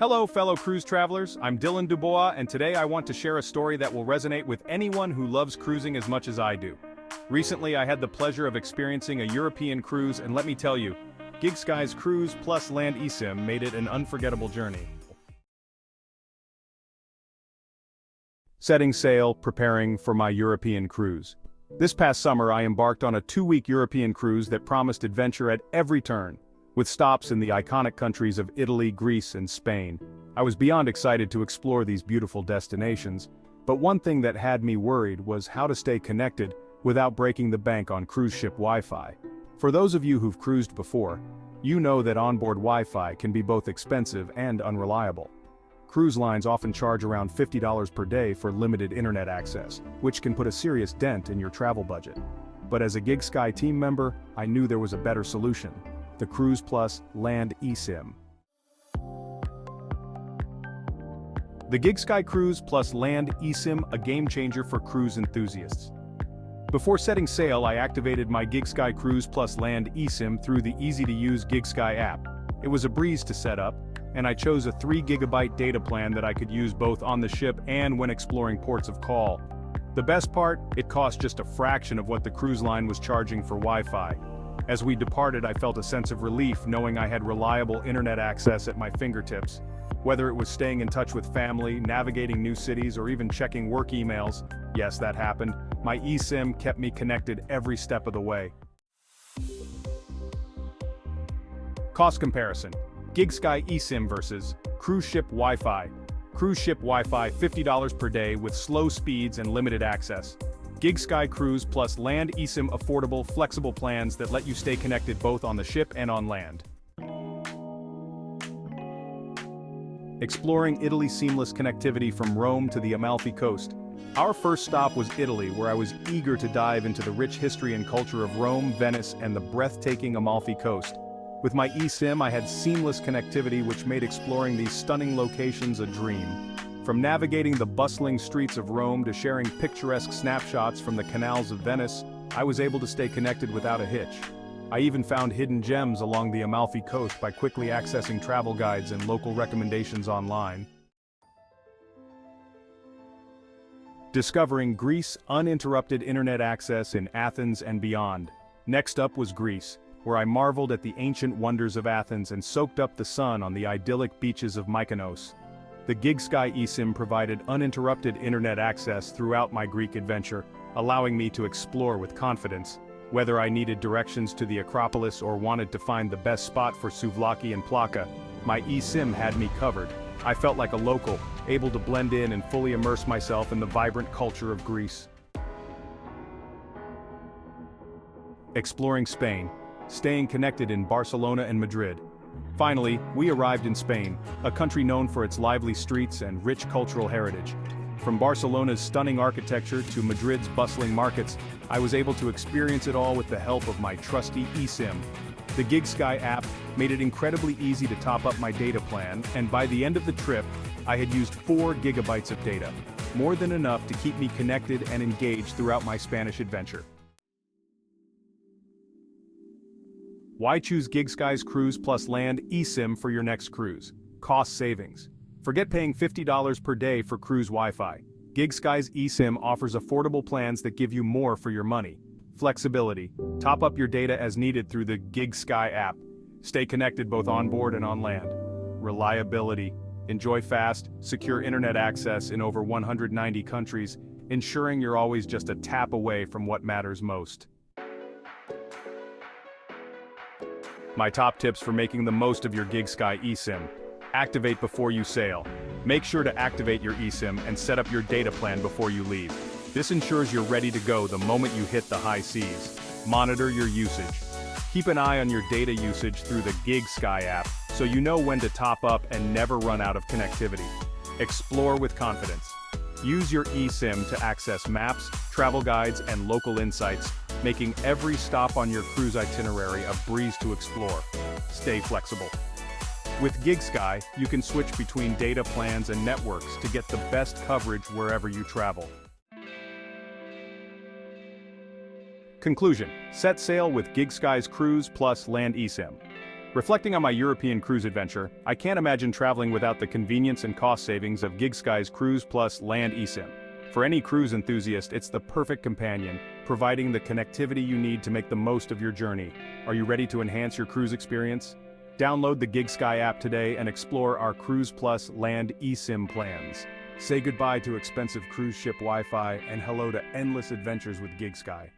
Hello, fellow cruise travelers. I'm Dillon Dubois, and today I want to share a story that will resonate with anyone who loves cruising as much as I do. Recently, I had the pleasure of experiencing a European cruise, and let me tell you, GigSky's Cruise+Land eSIM made it an unforgettable journey. Setting sail, preparing for my European cruise. This past summer, I embarked on a 2-week European cruise that promised adventure at every turn, with stops in the iconic countries of Italy, Greece, and Spain. I was beyond excited to explore these beautiful destinations, but one thing that had me worried was how to stay connected without breaking the bank on cruise ship Wi-Fi. For those of you who've cruised before, you know that onboard Wi-Fi can be both expensive and unreliable. Cruise lines often charge around $50 per day for limited internet access, which can put a serious dent in your travel budget. But as a GigSky team member, I knew there was a better solution: the Cruise+Land eSIM. The GigSky Cruise+Land eSIM, a game changer for cruise enthusiasts. Before setting sail, I activated my GigSky Cruise+Land eSIM through the easy-to-use GigSky app. It was a breeze to set up, and I chose a 3 GB data plan that I could use both on the ship and when exploring ports of call. The best part, it cost just a fraction of what the cruise line was charging for Wi-Fi. As we departed, I felt a sense of relief knowing I had reliable internet access at my fingertips. Whether it was staying in touch with family, navigating new cities, or even checking work emails, yes, that happened, my eSIM kept me connected every step of the way. Cost comparison: GigSky eSIM versus cruise ship Wi-Fi. Cruise ship Wi-Fi $50 per day with slow speeds and limited access. GigSky Cruise+Land eSIM affordable, flexible plans that let you stay connected both on the ship and on land. Exploring Italy: seamless connectivity from Rome to the Amalfi Coast. Our first stop was Italy, where I was eager to dive into the rich history and culture of Rome, Venice, and the breathtaking Amalfi Coast. With my eSIM, I had seamless connectivity, which made exploring these stunning locations a dream. From navigating the bustling streets of Rome to sharing picturesque snapshots from the canals of Venice, I was able to stay connected without a hitch. I even found hidden gems along the Amalfi Coast by quickly accessing travel guides and local recommendations online. Discovering Greece: uninterrupted internet access in Athens and beyond. Next up was Greece, where I marveled at the ancient wonders of Athens and soaked up the sun on the idyllic beaches of Mykonos. The GigSky eSIM provided uninterrupted internet access throughout my Greek adventure, allowing me to explore with confidence. Whether I needed directions to the Acropolis or wanted to find the best spot for souvlaki and plaka, my eSIM had me covered. I felt like a local, able to blend in and fully immerse myself in the vibrant culture of Greece. Exploring Spain. Staying connected in Barcelona and Madrid. Finally, we arrived in Spain, a country known for its lively streets and rich cultural heritage. From Barcelona's stunning architecture to Madrid's bustling markets, I was able to experience it all with the help of my trusty eSIM. The GigSky app made it incredibly easy to top up my data plan, and by the end of the trip, I had used 4 GB of data, more than enough to keep me connected and engaged throughout my Spanish adventure. Why choose GigSky's Cruise+Land eSIM for your next cruise? Cost savings. Forget paying $50 per day for cruise Wi-Fi. GigSky's eSIM offers affordable plans that give you more for your money. Flexibility. Top up your data as needed through the GigSky app. Stay connected both on board and on land. Reliability. Enjoy fast, secure internet access in over 190 countries, ensuring you're always just a tap away from what matters most. My top tips for making the most of your GigSky eSIM. Activate before you sail. Make sure to activate your eSIM and set up your data plan before you leave. This ensures you're ready to go the moment you hit the high seas. Monitor your usage. Keep an eye on your data usage through the GigSky app so you know when to top up and never run out of connectivity. Explore with confidence. Use your eSIM to access maps, travel guides, and local insights, making every stop on your cruise itinerary a breeze to explore. Stay flexible. With GigSky, you can switch between data plans and networks to get the best coverage wherever you travel. Conclusion: set sail with GigSky's Cruise+Land eSIM. Reflecting on my European cruise adventure, I can't imagine traveling without the convenience and cost savings of GigSky's Cruise+Land eSIM. For any cruise enthusiast, it's the perfect companion, providing the connectivity you need to make the most of your journey. Are you ready to enhance your cruise experience? Download the GigSky app today and explore our Cruise+Land eSIM plans. Say goodbye to expensive cruise ship Wi-Fi and hello to endless adventures with GigSky.